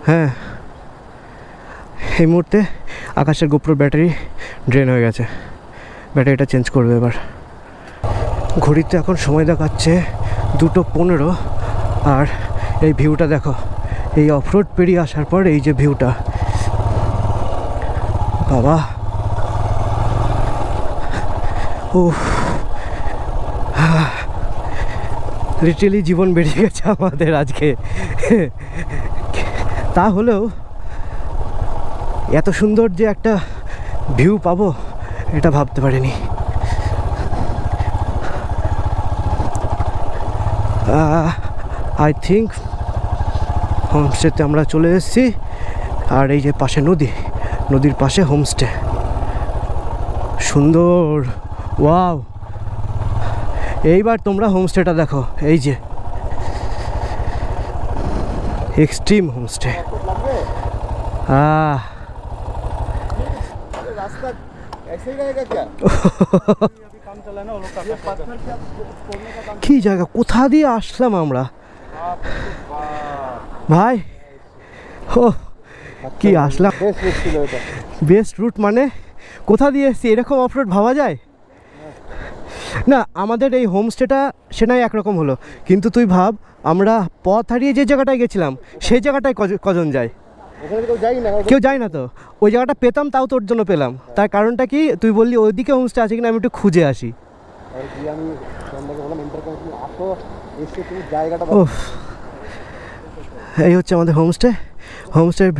হ্যাঁ, এই মুহূর্তে আকাশের গোপ্রোর ব্যাটারি ড্রেন হয়ে গেছে, ব্যাটারিটা চেঞ্জ করবে এবার। ঘড়িতে এখন সময় দেখাচ্ছে 2:15, আর এই ভিউটা দেখো, এই অফরোড পেরিয়ে আসার পর এই যে ভিউটা, বাবা, ও লিটারালি জীবন বেরিয়ে গেছে আমাদের আজকে। তা হলেও এত সুন্দর যে একটা ভিউ পাবো এটা ভাবতে পারিনি। আই থিঙ্ক হোমস্টেতে আমরা চলে এসেছি, আর এই যে পাশে নদী, নদীর পাশে হোমস্টে, সুন্দর। ওয়াও, এইবার তোমরা হোমস্টেটা দেখো, এই যে এক্সট্রিম হোমস্টে। रास्ता ऐसे ही रहेगा क्या? কি জায়গা, কোথা দিয়ে আসলাম আমরা ভাই? ও কি আসলাম, বেস্ট রুট মানে কোথা দিয়ে এসছি? এরকম অফরোড ভাবা যায় না? আমাদের এই হোমস্টেটা সেটাই একরকম হলো, কিন্তু তুই ভাব আমরা পথ হারিয়ে যে জায়গাটায় গেছিলাম সেই জায়গাটায় কজন যায়? কেউ যায় না তো। ওই জায়গাটা পেতাম, তাও তোর জন্য পেলাম। তার কারণটা কি, তুই বললি ওইদিকে হোমস্টে আছে কিনা, আমি একটু খুঁজে আসি। ওহ, এই হচ্ছে আমাদের হোমস্টে। হোমস্টের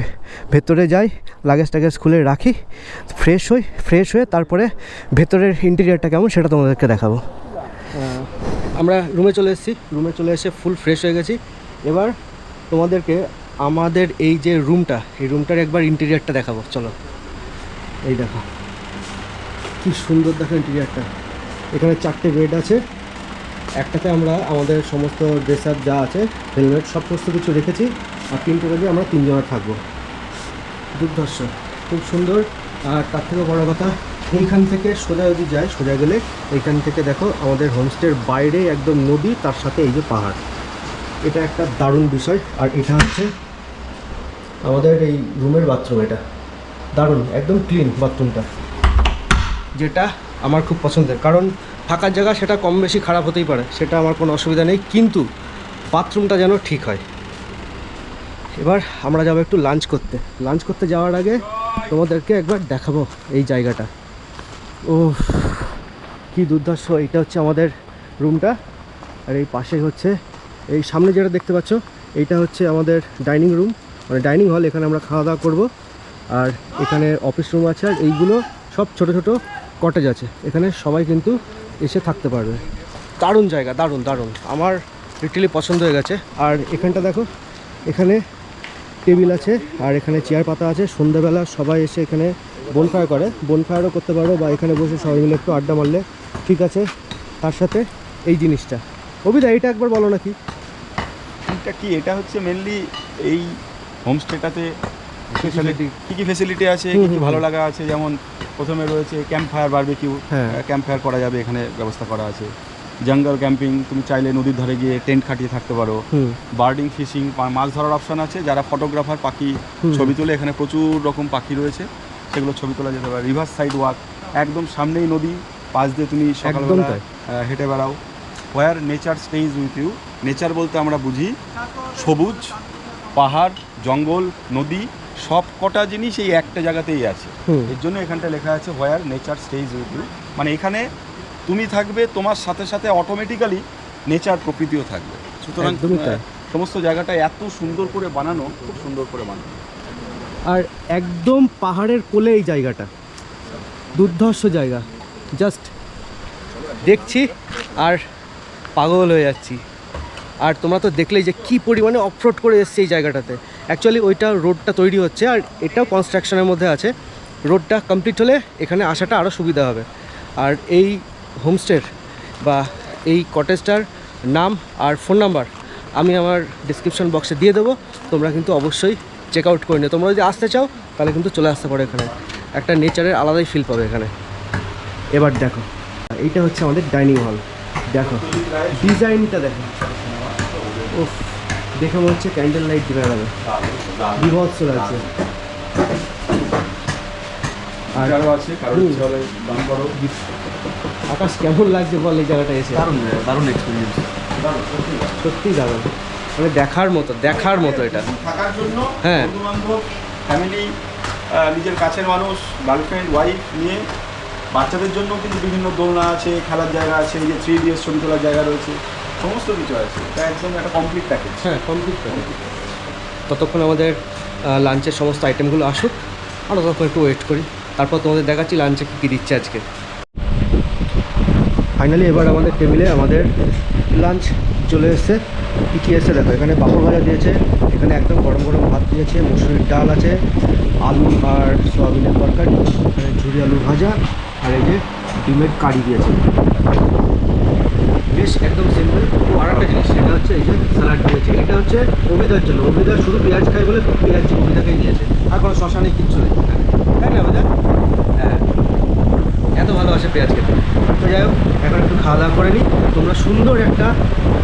ভেতরে যাই, লাগেজ টাগেজ খুলে রাখি, ফ্রেশ হয়ে তারপরে ভেতরের ইন্টেরিয়ারটা কেমন সেটা তোমাদেরকে দেখাবো। আমরা রুমে চলে এসে ফুল ফ্রেশ হয়ে গেছি। এবার তোমাদেরকে আমাদের এই যে রুমটা, এই রুমটার একবার ইন্টেরিয়ারটা দেখাবো, চলো। এই দেখো কি সুন্দর, দেখো ইন্টেরিয়ারটা। এখানে 4টে বেড আছে, একটাতে আমরা আমাদের সমস্ত ড্রেস আপ যা আছে, হেলমেট সমস্ত কিছু রেখেছি, আর 3টে বেডে আমরা 3 জনা থাকবো। দুর্ধর্ষ, খুব সুন্দর। আর তার থেকেও বড় কথা, এইখান থেকে সোজা যদি যায়, সোজা গেলে এইখান থেকে দেখো আমাদের হোমস্টের বাইরে একদম নদী, তার সাথে এই যে পাহাড়। এটা একটা দারুণ বিষয়। আর এটা হচ্ছে আমাদের এই রুমের বাথরুম। এটা দারুণ, একদম ক্লিন বাথরুমটা, যেটা আমার খুব পছন্দের। কারণ থাকার জায়গা সেটা কম বেশি খারাপ হতেই পারে, সেটা আমার কোনো অসুবিধা নেই, কিন্তু বাথরুমটা যেন ঠিক হয়। এবার আমরা যাবো একটু লাঞ্চ করতে যাওয়ার আগে তোমাদেরকে একবার দেখাবো এই জায়গাটা। ও কি দুর্ধর্ষ। এটা হচ্ছে আমাদের রুমটা, আর এই পাশেই হচ্ছে, এই সামনে যেটা দেখতে পাচ্ছ, এইটা হচ্ছে আমাদের ডাইনিং রুম, মানে ডাইনিং হল। এখানে আমরা খাওয়া দাওয়া করবো। আর এখানে অফিস রুম আছে, আর এইগুলো সব ছোট ছোট কটেজ আছে, এখানে সবাই কিন্তু এসে থাকতে পারবে। দারুণ জায়গা, দারুণ, আমার লিটারালি পছন্দ হয়ে গেছে। আর এখানটা দেখো, এখানে টেবিল আছে, আর এখানে চেয়ার পাতা আছে। সন্ধ্যাবেলা সবাই এসে এখানে বনফায়ার করে, বনফায়ারও করতে পারো, বা এখানে বসে সবাই মিলে একটু আড্ডা মারলে ঠিক আছে। তার সাথে এই জিনিসটা, অভিদা এটা একবার বলো নাকি এটা কি? এটা হচ্ছে মেনলি এই হোমস্টেটাতে স্পেশালিটি কী কী ফেসিলিটি আছে, কী কী ভালো লাগা আছে। যেমন প্রথমে রয়েছে camp fire, barbecue, camp fire করা যাবে, এখানে ব্যবস্থা করা আছে। জঙ্গল ক্যাম্পিং, তুমি চাইলে নদীর ধারে গিয়ে টেন্ট খাটিয়ে থাকতে পারো। বার্ডিং, ফিশিং, মাছ ধরার অপশন আছে। যারা ফটোগ্রাফার, পাখি ছবি তোলে, এখানে প্রচুর রকম পাখি রয়েছে, সেগুলো ছবি তোলা যেতে পারে। রিভার সাইড ওয়াক, একদম সামনেই নদী, পাশ দিয়ে তুমি সকালবেলা হেঁটে বেড়াও। হোয়ার নেচার স্টেইজ উইথ ইউ। নেচার বলতে আমরা বুঝি সবুজ, পাহাড়, জঙ্গল, নদী, সব কটা জিনিস এই একটা জায়গাতেই আছে। এর জন্য এখানটা লেখা আছে হোয়ার নেচার স্টেইজ উইথ ইউ, মানে এখানে তুমি থাকবে, তোমার সাথে সাথে অটোমেটিক্যালি নেচার, প্রকৃতিও থাকবে। সুতরাং সমস্ত জায়গাটা এত সুন্দর করে বানানো, খুব সুন্দর করে বানানো। আর একদম পাহাড়ের কোলে এই জায়গাটা, দুর্ধর্ষ জায়গা। জাস্ট দেখছি আর পাগল হয়ে যাচ্ছি। আর তোমরা তো দেখলেই যে কী পরিমাণে অফরোড করে এসছে এই জায়গাটাতে। অ্যাকচুয়ালি ওইটা রোডটা তৈরি হচ্ছে, আর এটাও কনস্ট্রাকশনের মধ্যে আছে। রোডটা কমপ্লিট হলে এখানে আসাটা আরও সুবিধা হবে। আর এই হোমস্টের বা এই কটেজটার নাম আর ফোন নাম্বার আমি আমার ডিসক্রিপশন বক্সে দিয়ে দেবো, তোমরা কিন্তু অবশ্যই চেক আউট করে নিও। তোমরা যদি আসতে চাও তাহলে কিন্তু চলে আসতে পারো, এখানে একটা নেচারের আলাদাই ফিল পাবে এখানে। এবার দেখো, এইটা হচ্ছে আমাদের ডাইনিং হল। দেখো ডিজাইনটা, দেখো, ও দেখে মনে হচ্ছে ক্যান্ডেল লাইট দিবে যাবে, বিভৎস লাগছে। আকাশ কেমন লাগছে বল এই জায়গাটা এসে? দারুণ এক্সপিরিয়েন্স, সত্যিই দারুণ, মানে দেখার মতো এটা থাকার জন্য। হ্যাঁ, বন্ধুবান্ধব, ফ্যামিলি, নিজের কাছের মানুষ, গার্লফ্রেন্ড, ওয়াইফ নিয়ে, বাচ্চাদের জন্য কিন্তু বিভিন্ন দোলনা আছে, খেলার জায়গা আছে, এই যে 3DS ছবি তোলার জায়গা রয়েছে, সমস্ত কিছু আছে। এটা একদম একটা কমপ্লিট প্যাকেজ। হ্যাঁ, কমপ্লিট প্যাকেজ। ততক্ষণ আমাদের লাঞ্চের সমস্ত আইটেমগুলো আসুক, আমরা ততক্ষণ একটু ওয়েট করি, তারপর তোমাদের দেখাচ্ছি লাঞ্চে কী কী দিচ্ছে আজকে। ফাইনালি এবার আমাদের টেবিলে আমাদের লাঞ্চ চলে এসছে। কী কী এসে দেখো, এখানে পাঁপড় ভাজা দিয়েছে, এখানে একদম গরম গরম ভাত দিয়েছে, মসুরির ডাল আছে, আলু আর সয়াবিনের তরকারি, এখানে ঝুরি আলু ভাজা, আর এই যে ডিমের কারি দিয়েছে। বেশ একদম সিম্পল। আর একটা জিনিস, সেটা হচ্ছে এই যে স্যালাড দিয়েছে। এটা হচ্ছে অভিদার জন্য, অভিদা শুধু পেঁয়াজ খায় বলে পেঁয়াজ অভিদাকেই দিয়েছে, আর কোনো শশা নেই, কিচ্ছু নেই, তাই না অভিদা? হ্যাঁ, এত ভালোবাসে পেঁয়াজ খেতে। তো যাই হোক, এখন একটু খাওয়া দাওয়া করে নিই। তোমরা সুন্দর একটা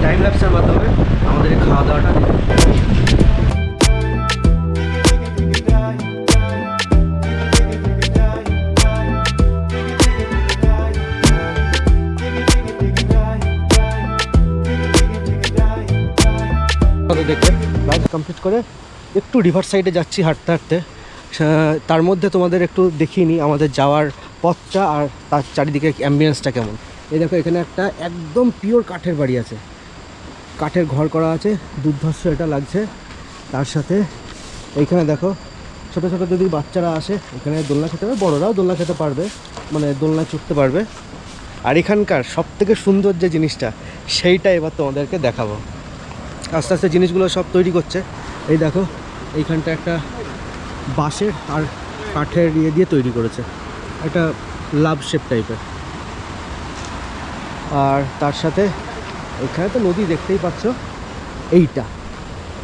টাইম ল্যাপসের মাধ্যমে আমাদের এই খাওয়া দাওয়াটা দেখো। দেখে বাইক কমপ্লিট করে একটু রিভার সাইডে যাচ্ছি হাঁটতে হাঁটতে। তার মধ্যে তোমাদের একটু দেখিয়ে নিই আমাদের যাওয়ার পথটা আর তার চারিদিকে অ্যাম্বিয়েন্সটা কেমন। এই দেখো, এখানে একটা একদম পিওর কাঠের বাড়ি আছে, কাঠের ঘর করা আছে, দুর্ধর্ষ এটা লাগছে। তার সাথে এইখানে দেখো ছোটো ছোটো যদি বাচ্চারা আসে এখানে দোলনা খেতে পারবে, বড়োরাও দোলনা খেতে পারবে, মানে দোলনা চড়তে পারবে। আর এখানকার সবথেকে সুন্দর যে জিনিসটা সেইটা এবার তোমাদেরকে দেখাবো। আস্তে আস্তে জিনিসগুলো সব তৈরি করছে। এই দেখো, এইখানটা একটা বাঁশের আর কাঠের ইয়ে দিয়ে তৈরি করেছে, একটা লাভ শেপ টাইপের। আর তার সাথে এখানে তো নদী দেখতেই পাচ্ছ।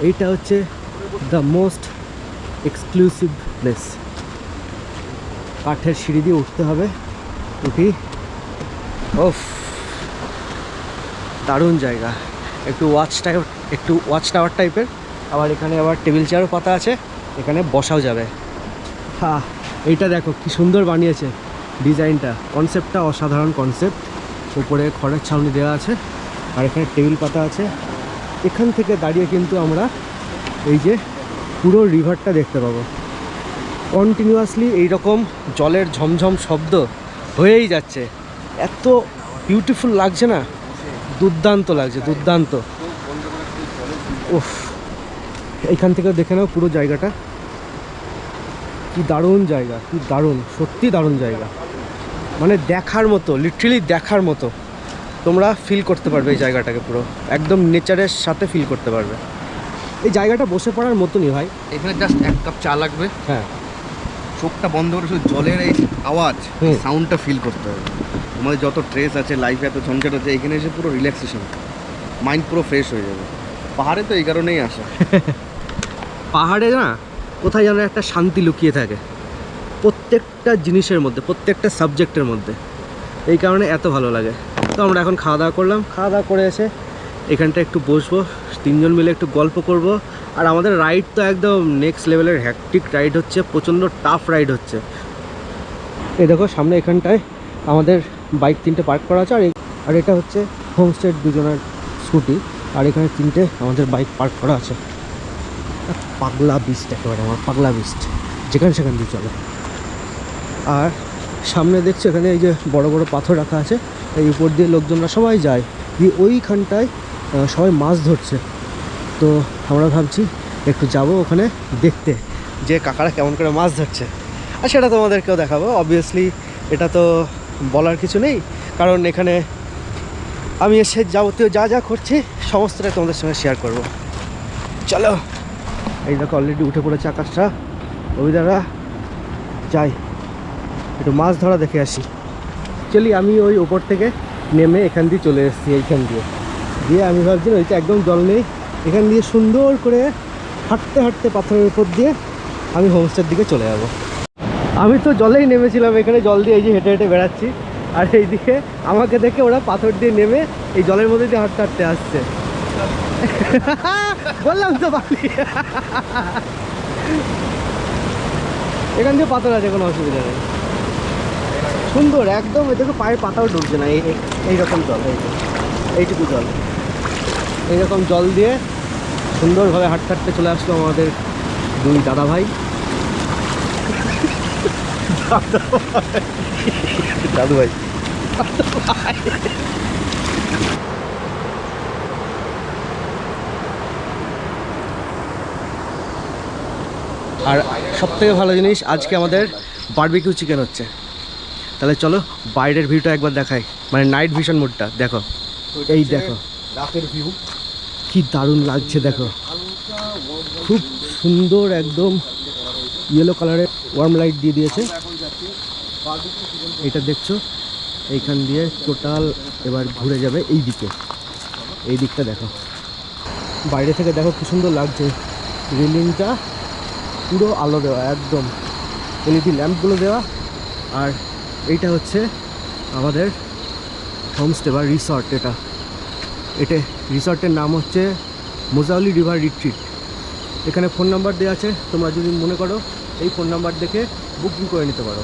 এইটা হচ্ছে দ্য মোস্ট এক্সক্লুসিভ প্লেস। কাঠের সিঁড়ি দিয়ে উঠতে হবে, উঠি। ওফ, দারুণ জায়গা। একটু ওয়াচ টাওয়ার টাইপের। আবার এখানে আবার টেবিল চেয়ারও পাতা আছে, এখানে বসাও যাবে। হ্যাঁ, এইটা দেখো কি সুন্দর বানিয়েছে ডিজাইনটা, কনসেপ্টটা অসাধারণ কনসেপ্ট। উপরে খড়ের ছাউনি দেওয়া আছে আর এখানে টেবিল পাতা আছে। এখান থেকে দাঁড়িয়ে কিন্তু আমরা এই যে পুরো রিভারটা দেখতে পাবো। কন্টিনিউয়াসলি এইরকম জলের ঝমঝম শব্দ হয়েই যাচ্ছে। এত বিউটিফুল লাগছে না, দুর্দান্ত লাগছে, দুর্দান্ত। উফ, এইখান থেকে দেখে নাও পুরো জায়গাটা, কি দারুণ জায়গা, কি দারুণ, সত্যি দারুণ জায়গা। মানে দেখার মতো, লিটারালি দেখার মতো। তোমরা ফিল করতে পারবে এই জায়গাটাকে, পুরো একদম নেচারের সাথে ফিল করতে পারবে। এই জায়গাটা বসে পড়ার মতনই ভাই। এখানে জাস্ট এক কাপ চা লাগবে, হ্যাঁ, চোখটা বন্ধ করে শুধু জলের এই আওয়াজ, সাউন্ডটা ফিল করতে হবে। আমাদের যত স্ট্রেস আছে, লাইফে এত ঝঞ্ঝাট আছে, এখানে এসে পুরো রিল্যাক্সেশন, মাইন্ড পুরো ফ্রেশ হয়ে যাবে। পাহাড়ে তো এই কারণেই আসা। পাহাড়ে না কোথায় যেন একটা শান্তি লুকিয়ে থাকে প্রত্যেকটা জিনিসের মধ্যে, প্রত্যেকটা সাবজেক্টের মধ্যে। এই কারণে এত ভালো লাগে। তো আমরা এখন খাওয়া দাওয়া করলাম, খাওয়া দাওয়া করে এসে এখানটা একটু বসবো, তিনজন মিলে একটু গল্প করব। আর আমাদের রাইড তো একদম নেক্সট লেভেলের হ্যাকটিক রাইড হচ্ছে, প্রচণ্ড টাফ রাইড হচ্ছে। এই দেখো সামনে এখানটায় আমাদের বাইক 3টে পার্ক করা আছে, আর এটা হচ্ছে হোমস্টের 2জনের স্কুটি। আর এখানে 3টে আমাদের বাইক পার্ক করা আছে। পাগলা বিস্ট, একেবারে আমার পাগলা বিস্ট, যেখানে সেখান দিয়ে চলে। আর সামনে দেখছো এখানে এই যে বড় বড় পাথর রাখা আছে, এই উপর দিয়ে লোকজনরা সবাই যায়, দিয়ে ওইখানটায় সবাই মাছ ধরছে। তো আমরা ভাবছি একটু যাব ওখানে দেখতে যে কাকারা কেমন করে মাছ ধরছে, আর সেটা তোমাদেরকেও দেখাবো। অবভিয়াসলি এটা তো বলার কিছু নেই, কারণ এখানে আমি এসে যাবতীয় যা যা করছি সমস্তটা তোমাদের সঙ্গে শেয়ার করব। চলো, এই দেখো অলরেডি উঠে পড়েছে আকাশটা। অভিদারা যাই একটু মাছ ধরা দেখে আসি। অ্যাকচুয়ালি আমি ওই ওপর থেকে নেমে এখান দিয়ে চলে এসেছি, এইখান দিয়ে আমি ভাবছি ওইটা একদম জল নেই, এখান দিয়ে সুন্দর করে হাঁটতে হাঁটতে পাথরের উপর দিয়ে আমি হোমস্টের দিকে চলে যাব। আমি তো জলেই নেমেছিলাম, এখানে জল দিয়ে এই যে হেঁটে হেঁটে বেড়াচ্ছি, আর এইদিকে আমাকে দেখে ওরা পাথর দিয়ে নেমে এই জলের মধ্যে দিয়ে হাঁটতে হাঁটতে আসছে। বললাম তো বালি, এখান দিয়ে পাথর আছে, কোনো অসুবিধা নেই, সুন্দর একদম। দেখো পায়ের পাতাও ঢুকছে না, এইরকম জল, এইটুকু জল, এইরকম জল দিয়ে সুন্দরভাবে হাঁটতে হাঁটতে চলে আসলো আমাদের 2 দাদা ভাই। দাদু ভাই, আর সবথেকে ভালো জিনিস, আজকে আমাদের বারবিকিউ চিকেন হচ্ছে। তাহলে চলো বাইরের ভিউটা একবার দেখাই, মানে নাইট ভিশন মোডটা দেখো। এই দেখো রাতের ভিউ, কি দারুণ লাগছে, দেখো খুব সুন্দর, একদম ইয়েলো কালারের ওয়ার্ম লাইট দিয়ে দিয়েছে। এটা দেখছো, এইখান দিয়ে টোটাল এবার ঘুরে যাবে এই দিকে, এই দিকটা দেখো। বাইরে থেকে দেখো কি সুন্দর লাগছে, রেলিংটা পুরো আলো দেওয়া, একদম এলইডি ল্যাম্পগুলো দেওয়া। আর এইটা হচ্ছে আমাদের হোমস্টে বা রিসর্ট এটা রিসর্টের নাম হচ্ছে মোজাউলি রিভার রিট্রিট। এখানে ফোন নাম্বার দেওয়া আছে, তোমরা যদি মনে করো এই ফোন নাম্বার দেখে বুকিং করে নিতে পারো।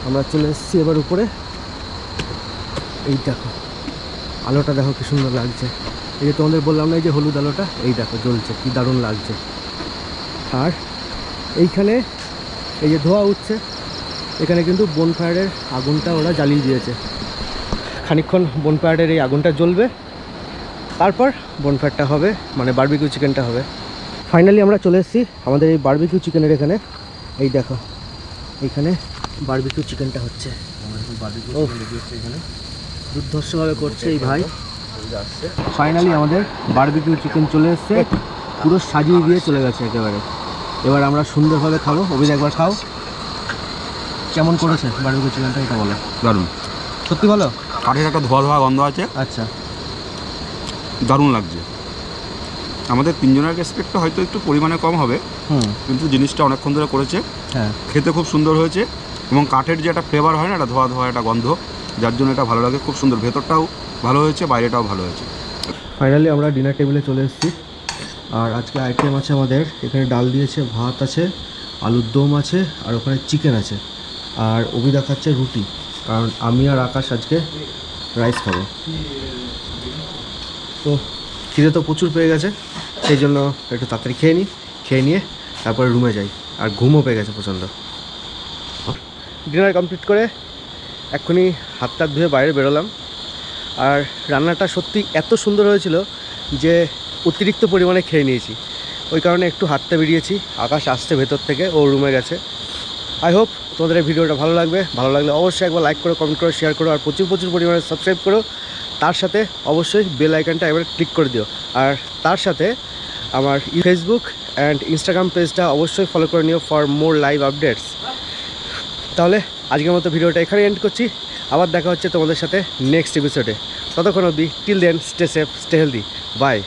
আমরা চলে এসেছি এবার উপরে। এই দেখো আলোটা, দেখো কি সুন্দর লাগছে। এই যে তোমাদের বললাম না, এই যে হলুদ আলোটা, এই দেখো জ্বলছে, কি দারুণ লাগছে। আর এইখানে এই যে ধোঁয়া উঠছে, এখানে কিন্তু বনফায়ারের আগুনটা ওরা জ্বালিয়ে দিয়েছে। খানিকক্ষণ বনফায়ারের এই আগুনটা জ্বলবে, তারপর বনফায়ারটা হবে, মানে বারবিকিউ চিকেনটা হবে। ফাইনালি আমরা চলে এসেছি আমাদের এই বারবিকিউ চিকেনের এখানে। এই দেখো এইখানে বারবিকিউ চিকেনটা হচ্ছে। এখানে দুর্ধর্ষভাবে করছে এই ভাই। ফাইনালি আমাদের বারবিকিউ চিকেন চলে এসছে, পুরো সাজিয়ে দিয়ে চলে গেছে একেবারে। এবার আমরা সুন্দরভাবে খাবো। অভিজ একবার খাও, কেমন করেছে বারবিকিউ চিকেনটা এটা বলো। দারুণ, সত্যি ভালো। কাঠের একটা ধোয়া ধোয়া গন্ধ আছে, আচ্ছা, দারুণ লাগছে। আমাদের তিনজনের রেসপেক্টটা হয়তো একটু পরিমাণে কম হবে, কিন্তু জিনিসটা অনেকক্ষণ ধরে করেছে, হ্যাঁ খেতে খুব সুন্দর হয়েছে। এবং কাঠের যে একটা ফ্লেভার হয় না, একটা ধোয়া ধোয়া একটা গন্ধ, যার জন্য এটা ভালো লাগে। খুব সুন্দর, ভেতরটাও ভালো হয়েছে, বাইরেটাও ভালো হয়েছে। ফাইনালি আমরা ডিনার টেবিলে চলে এসেছি। আর আজকে আইটেম আছে আমাদের, এখানে ডাল দিয়েছে, ভাত আছে, আলুর দম আছে, আর ওখানে চিকেন আছে। আর অভি দেখাচ্ছে রুটি, কারণ আমি আর আকাশ আজকে রাইস খাবো। তো খিদে তো প্রচুর পেয়ে গেছে, সেই জন্য একটু তাড়াতাড়ি খেয়ে নিয়ে তারপরে রুমে যাই। আর ঘুমও পেয়ে গেছে প্রচণ্ড। ডিনার কমপ্লিট করে এক্ষুনি হাত টাত ধুয়ে বাইরে বেরোলাম। আর রান্নাটা সত্যি এত সুন্দর হয়েছিল যে অতিরিক্ত পরিমাণে খেয়ে নিয়েছি, ওই কারণে একটু হাঁটতে বেরিয়েছি। আকাশ আসছে ভেতর থেকে, ও রুমে গেছে। আই হোপ তোমাদের এই ভিডিওটা ভালো লাগবে। ভালো লাগলে অবশ্যই একবার লাইক করো, কমেন্ট করো, শেয়ার করো, আর প্রচুর পরিমাণে সাবস্ক্রাইব করো। তার সাথে অবশ্যই বেল আইকনটা একবার ক্লিক করে দিও। আর তার সাথে আমার ফেসবুক অ্যান্ড ইনস্টাগ্রাম পেজটা অবশ্যই ফলো করে নিও ফর মোর লাইভ আপডেটস। তাহলে আজকের মতো ভিডিওটা এখানে এন্ড করছি। আবার দেখা হচ্ছে তোমাদের সাথে নেক্সট এপিসোডে। ততক্ষণ অবধি, till then, stay safe, stay healthy, by.